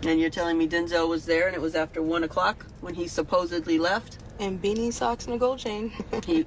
And you're telling me Denzel was there and it was after 1 o'clock when he supposedly left? And beanie, socks, and a gold chain.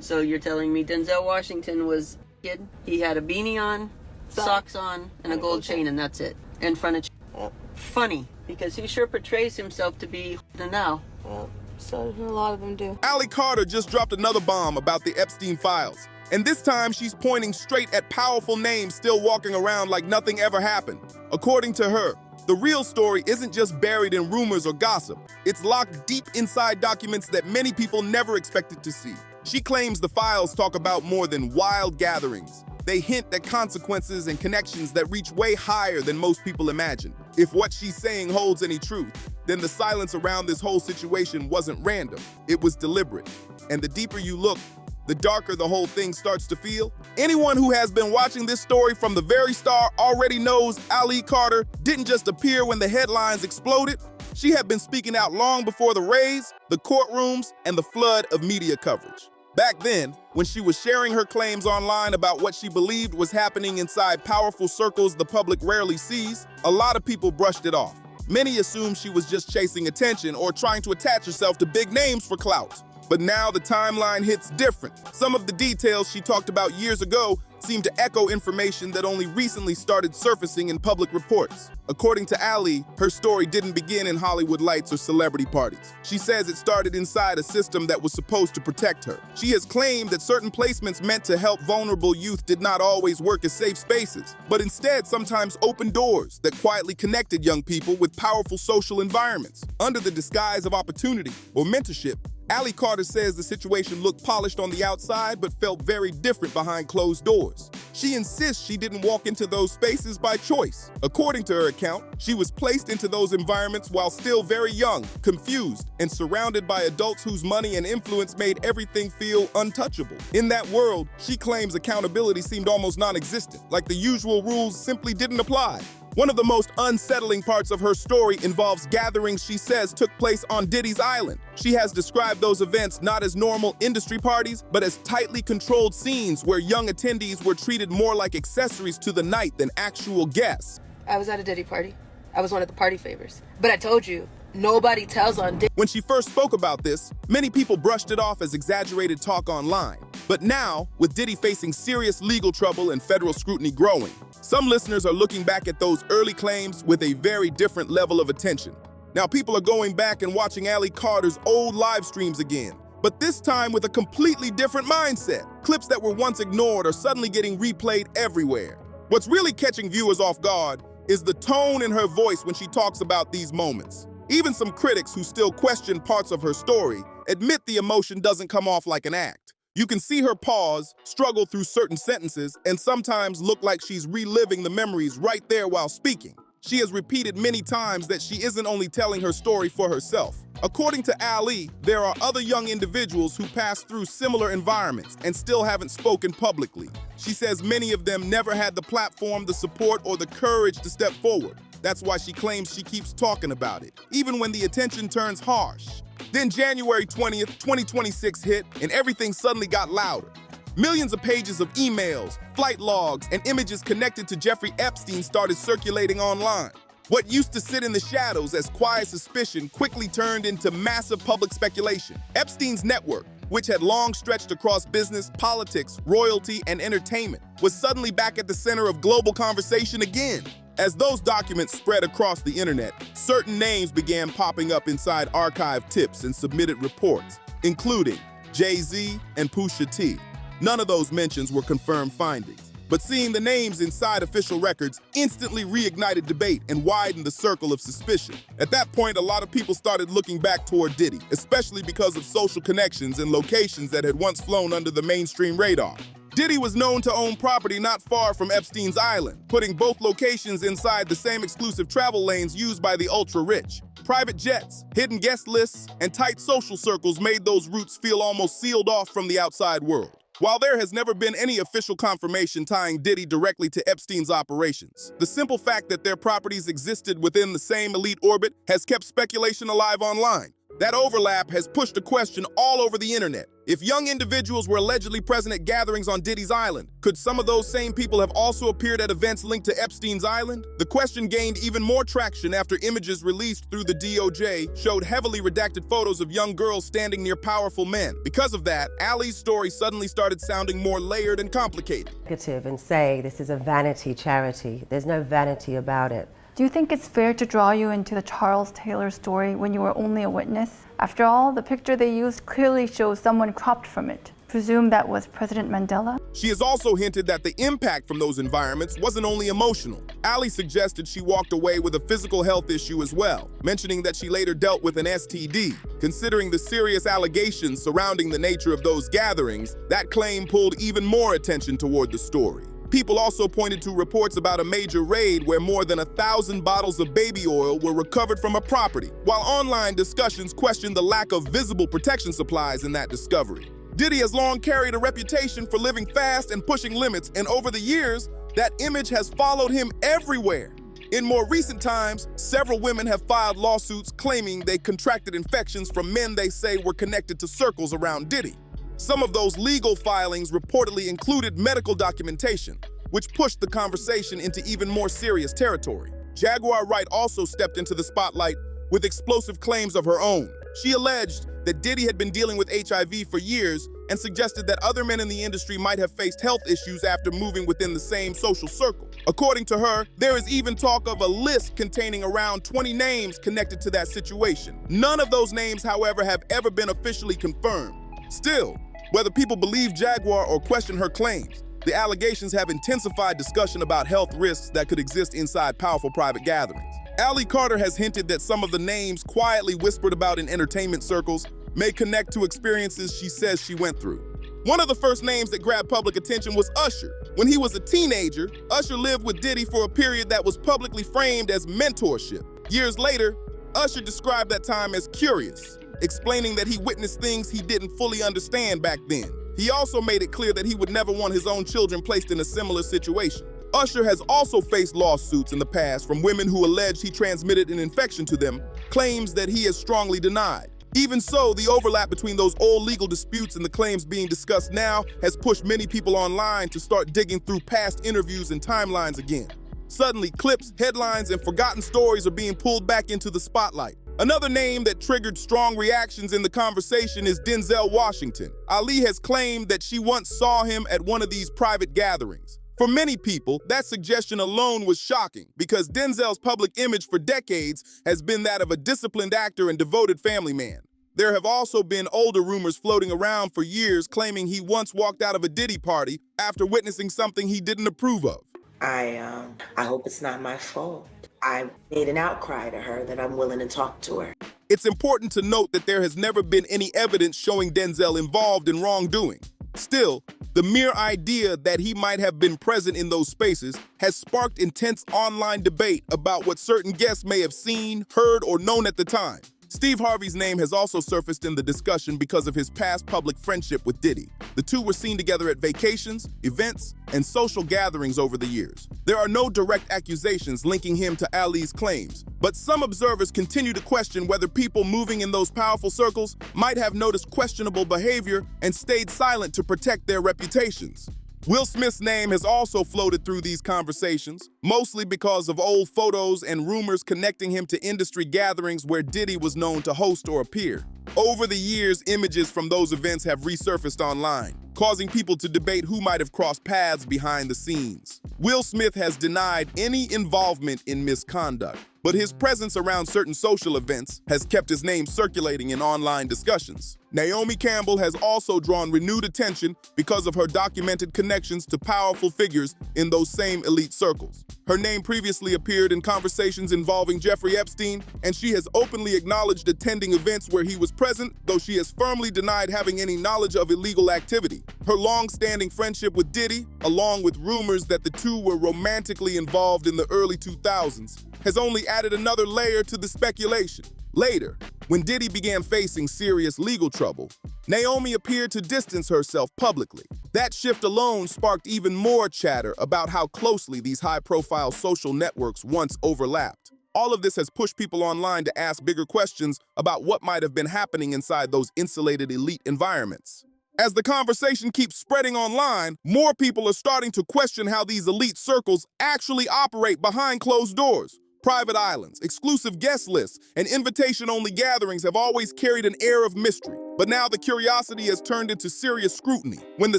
So you're telling me Denzel Washington was kid? He had a beanie on, socks on, and a gold chain, and that's it. In front of Yep. Funny, because he sure portrays himself to be now. Yep. So a lot of them do. Ally Carter just dropped another bomb about the Epstein files. And this time she's pointing straight at powerful names still walking around like nothing ever happened. According to her, the real story isn't just buried in rumors or gossip. It's locked deep inside documents that many people never expected to see. She claims the files talk about more than wild gatherings. They hint at consequences and connections that reach way higher than most people imagine. If what she's saying holds any truth, then the silence around this whole situation wasn't random. It was deliberate. And the deeper you look, the darker the whole thing starts to feel. Anyone who has been watching this story from the very start already knows Ally Carter didn't just appear when the headlines exploded. She had been speaking out long before the raids, the courtrooms, and the flood of media coverage. Back then, when she was sharing her claims online about what she believed was happening inside powerful circles the public rarely sees, a lot of people brushed it off. Many assumed she was just chasing attention or trying to attach herself to big names for clout. But now the timeline hits different. Some of the details she talked about years ago seem to echo information that only recently started surfacing in public reports. According to Ally, her story didn't begin in Hollywood lights or celebrity parties. She says it started inside a system that was supposed to protect her. She has claimed that certain placements meant to help vulnerable youth did not always work as safe spaces, but instead sometimes opened doors that quietly connected young people with powerful social environments. Under the disguise of opportunity or mentorship, Ally Carter says the situation looked polished on the outside but felt very different behind closed doors. She insists she didn't walk into those spaces by choice. According to her account, she was placed into those environments while still very young, confused, and surrounded by adults whose money and influence made everything feel untouchable. In that world, she claims accountability seemed almost non-existent, like the usual rules simply didn't apply. One of the most unsettling parts of her story involves gatherings she says took place on Diddy's island. She has described those events not as normal industry parties, but as tightly controlled scenes where young attendees were treated more like accessories to the night than actual guests. I was at a Diddy party. I was one of the party favors. But I told you, nobody tells on Diddy. When she first spoke about this, many people brushed it off as exaggerated talk online. But now, with Diddy facing serious legal trouble and federal scrutiny growing, some listeners are looking back at those early claims with a very different level of attention. Now people are going back and watching Ally Carter's old live streams again, but this time with a completely different mindset. Clips that were once ignored are suddenly getting replayed everywhere. What's really catching viewers off guard is the tone in her voice when she talks about these moments. Even some critics who still question parts of her story admit the emotion doesn't come off like an act. You can see her pause, struggle through certain sentences, and sometimes look like she's reliving the memories right there while speaking. She has repeated many times that she isn't only telling her story for herself. According to Ally, there are other young individuals who pass through similar environments and still haven't spoken publicly. She says many of them never had the platform, the support, or the courage to step forward. That's why she claims she keeps talking about it, even when the attention turns harsh. Then January 20th, 2026 hit, and everything suddenly got louder. Millions of pages of emails, flight logs, and images connected to Jeffrey Epstein started circulating online. What used to sit in the shadows as quiet suspicion quickly turned into massive public speculation. Epstein's network, which had long stretched across business, politics, royalty, and entertainment, was suddenly back at the center of global conversation again. As those documents spread across the internet, certain names began popping up inside archived tips and submitted reports, including Jay-Z and Pusha T. None of those mentions were confirmed findings, but seeing the names inside official records instantly reignited debate and widened the circle of suspicion. At that point, a lot of people started looking back toward Diddy, especially because of social connections and locations that had once flown under the mainstream radar. Diddy was known to own property not far from Epstein's island, putting both locations inside the same exclusive travel lanes used by the ultra-rich. Private jets, hidden guest lists, and tight social circles made those routes feel almost sealed off from the outside world. While there has never been any official confirmation tying Diddy directly to Epstein's operations, the simple fact that their properties existed within the same elite orbit has kept speculation alive online. That overlap has pushed a question all over the internet. If young individuals were allegedly present at gatherings on Diddy's island, could some of those same people have also appeared at events linked to Epstein's island? The question gained even more traction after images released through the DOJ showed heavily redacted photos of young girls standing near powerful men. Because of that, Allie's story suddenly started sounding more layered and complicated. And say this is a vanity charity. There's no vanity about it. Do you think it's fair to draw you into the Charles Taylor story when you were only a witness? After all, the picture they used clearly shows someone cropped from it. Presume that was President Mandela? She has also hinted that the impact from those environments wasn't only emotional. Allie suggested she walked away with a physical health issue as well, mentioning that she later dealt with an STD. Considering the serious allegations surrounding the nature of those gatherings, that claim pulled even more attention toward the story. People also pointed to reports about a major raid where more than 1,000 bottles of baby oil were recovered from a property, while online discussions questioned the lack of visible protection supplies in that discovery. Diddy has long carried a reputation for living fast and pushing limits, and over the years, that image has followed him everywhere. In more recent times, several women have filed lawsuits claiming they contracted infections from men they say were connected to circles around Diddy. Some of those legal filings reportedly included medical documentation, which pushed the conversation into even more serious territory. Jaguar Wright also stepped into the spotlight with explosive claims of her own. She alleged that Diddy had been dealing with HIV for years and suggested that other men in the industry might have faced health issues after moving within the same social circle. According to her, there is even talk of a list containing around 20 names connected to that situation. None of those names, however, have ever been officially confirmed. Still, whether people believe Jaguar or question her claims, the allegations have intensified discussion about health risks that could exist inside powerful private gatherings. Allie Carter has hinted that some of the names quietly whispered about in entertainment circles may connect to experiences she says she went through. One of the first names that grabbed public attention was Usher. When he was a teenager, Usher lived with Diddy for a period that was publicly framed as mentorship. Years later, Usher described that time as curious, explaining that he witnessed things he didn't fully understand back then. He also made it clear that he would never want his own children placed in a similar situation. Usher has also faced lawsuits in the past from women who alleged he transmitted an infection to them, claims that he has strongly denied. Even so, the overlap between those old legal disputes and the claims being discussed now has pushed many people online to start digging through past interviews and timelines again. Suddenly, clips, headlines, and forgotten stories are being pulled back into the spotlight. Another name that triggered strong reactions in the conversation is Denzel Washington. Ali has claimed that she once saw him at one of these private gatherings. For many people, that suggestion alone was shocking because Denzel's public image for decades has been that of a disciplined actor and devoted family man. There have also been older rumors floating around for years claiming he once walked out of a Diddy party after witnessing something he didn't approve of. I hope it's not my fault. I made an outcry to her that I'm willing to talk to her. It's important to note that there has never been any evidence showing Denzel involved in wrongdoing. Still, the mere idea that he might have been present in those spaces has sparked intense online debate about what certain guests may have seen, heard, or known at the time. Steve Harvey's name has also surfaced in the discussion because of his past public friendship with Diddy. The two were seen together at vacations, events, and social gatherings over the years. There are no direct accusations linking him to Ali's claims, but some observers continue to question whether people moving in those powerful circles might have noticed questionable behavior and stayed silent to protect their reputations. Will Smith's name has also floated through these conversations, mostly because of old photos and rumors connecting him to industry gatherings where Diddy was known to host or appear. Over the years, images from those events have resurfaced online, causing people to debate who might have crossed paths behind the scenes. Will Smith has denied any involvement in misconduct, but his presence around certain social events has kept his name circulating in online discussions. Naomi Campbell has also drawn renewed attention because of her documented connections to powerful figures in those same elite circles. Her name previously appeared in conversations involving Jeffrey Epstein, and she has openly acknowledged attending events where he was present, though she has firmly denied having any knowledge of illegal activity. Her long-standing friendship with Diddy, along with rumors that the two were romantically involved in the early 2000s, has only added another layer to the speculation. Later, when Diddy began facing serious legal trouble, Naomi appeared to distance herself publicly. That shift alone sparked even more chatter about how closely these high-profile social networks once overlapped. All of this has pushed people online to ask bigger questions about what might have been happening inside those insulated elite environments. As the conversation keeps spreading online, more people are starting to question how these elite circles actually operate behind closed doors. Private islands, exclusive guest lists, and invitation-only gatherings have always carried an air of mystery. But now the curiosity has turned into serious scrutiny. When the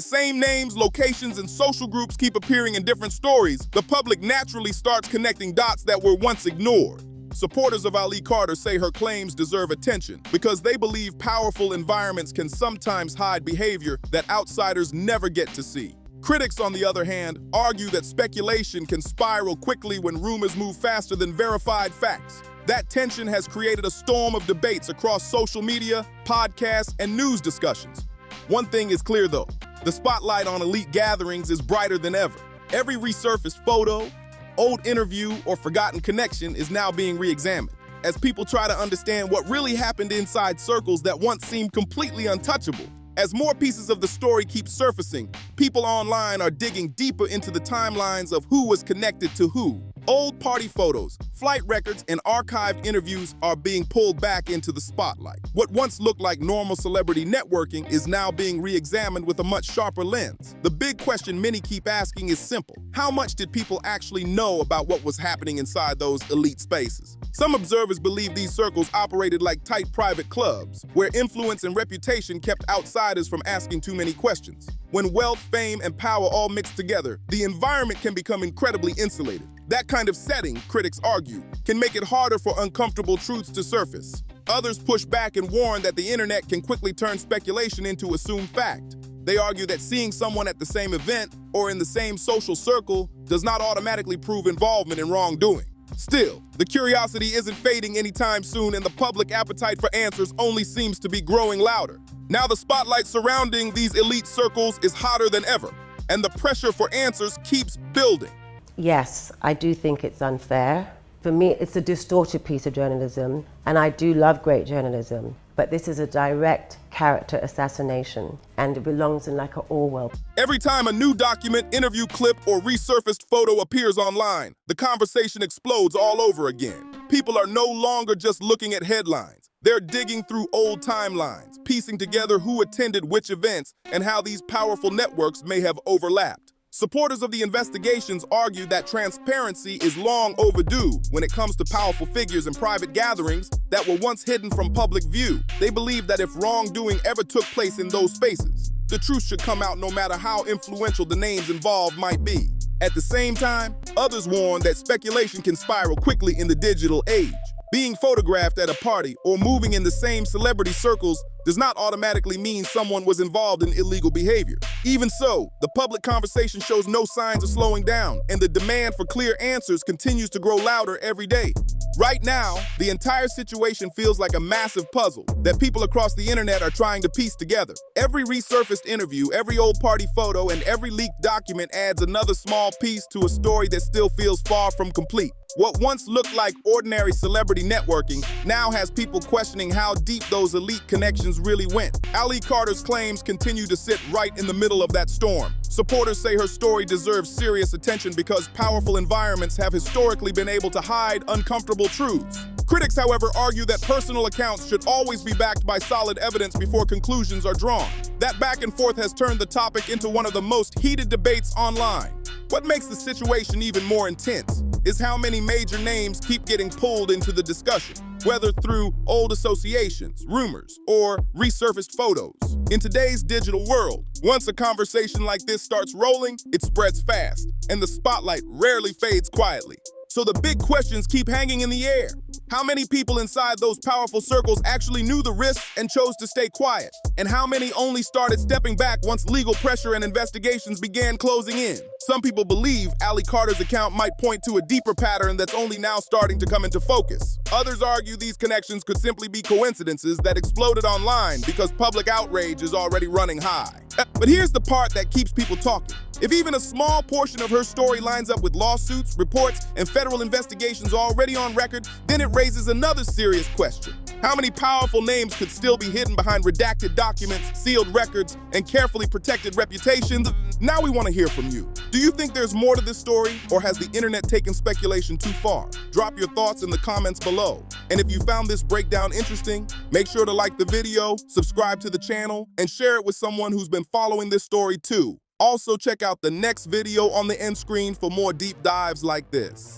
same names, locations, and social groups keep appearing in different stories, the public naturally starts connecting dots that were once ignored. Supporters of Ali Carter say her claims deserve attention because they believe powerful environments can sometimes hide behavior that outsiders never get to see. Critics, on the other hand, argue that speculation can spiral quickly when rumors move faster than verified facts. That tension has created a storm of debates across social media, podcasts, and news discussions. One thing is clear, though. The spotlight on elite gatherings is brighter than ever. Every resurfaced photo, old interview, or forgotten connection is now being re-examined, as people try to understand what really happened inside circles that once seemed completely untouchable. As more pieces of the story keep surfacing, people online are digging deeper into the timelines of who was connected to who. Old party photos, flight records, and archived interviews are being pulled back into the spotlight. What once looked like normal celebrity networking is now being re-examined with a much sharper lens. The big question many keep asking is simple. How much did people actually know about what was happening inside those elite spaces? Some observers believe these circles operated like tight private clubs, where influence and reputation kept outsiders from asking too many questions. When wealth, fame, and power all mix together, the environment can become incredibly insulated. That kind of setting, critics argue, can make it harder for uncomfortable truths to surface. Others push back and warn that the internet can quickly turn speculation into assumed fact. They argue that seeing someone at the same event or in the same social circle does not automatically prove involvement in wrongdoing. Still, the curiosity isn't fading anytime soon, and the public appetite for answers only seems to be growing louder. Now the spotlight surrounding these elite circles is hotter than ever, and the pressure for answers keeps building. Yes, I do think it's unfair. For me, it's a distorted piece of journalism, and I do love great journalism, but this is a direct character assassination, and it belongs in like an Orwell. Every time a new document, interview clip, or resurfaced photo appears online, the conversation explodes all over again. People are no longer just looking at headlines. They're digging through old timelines, piecing together who attended which events and how these powerful networks may have overlapped. Supporters of the investigations argue that transparency is long overdue when it comes to powerful figures and private gatherings that were once hidden from public view. They believe that if wrongdoing ever took place in those spaces, the truth should come out no matter how influential the names involved might be. At the same time, others warn that speculation can spiral quickly in the digital age. Being photographed at a party or moving in the same celebrity circles does not automatically mean someone was involved in illegal behavior. Even so, the public conversation shows no signs of slowing down, and the demand for clear answers continues to grow louder every day. Right now, the entire situation feels like a massive puzzle that people across the internet are trying to piece together. Every resurfaced interview, every old party photo, and every leaked document adds another small piece to a story that still feels far from complete. What once looked like ordinary celebrity networking now has people questioning how deep those elite connections really went. Ali Carter's claims continue to sit right in the middle of that storm. Supporters say her story deserves serious attention because powerful environments have historically been able to hide uncomfortable truths. Critics, however, argue that personal accounts should always be backed by solid evidence before conclusions are drawn. That back and forth has turned the topic into one of the most heated debates online. What makes the situation even more intense is how many major names keep getting pulled into the discussion, whether through old associations, rumors, or resurfaced photos. In today's digital world, once a conversation like this starts rolling, it spreads fast, and the spotlight rarely fades quietly. So the big questions keep hanging in the air. How many people inside those powerful circles actually knew the risks and chose to stay quiet? And how many only started stepping back once legal pressure and investigations began closing in? Some people believe Ali Carter's account might point to a deeper pattern that's only now starting to come into focus. Others argue these connections could simply be coincidences that exploded online because public outrage is already running high. But here's the part that keeps people talking. If even a small portion of her story lines up with lawsuits, reports, and federal investigations already on record, then it raises another serious question. How many powerful names could still be hidden behind redacted documents, sealed records, and carefully protected reputations? Now we want to hear from you. Do you think there's more to this story, or has the internet taken speculation too far? Drop your thoughts in the comments below. And if you found this breakdown interesting, make sure to like the video, subscribe to the channel, and share it with someone who's been following this story too. Also, check out the next video on the end screen for more deep dives like this.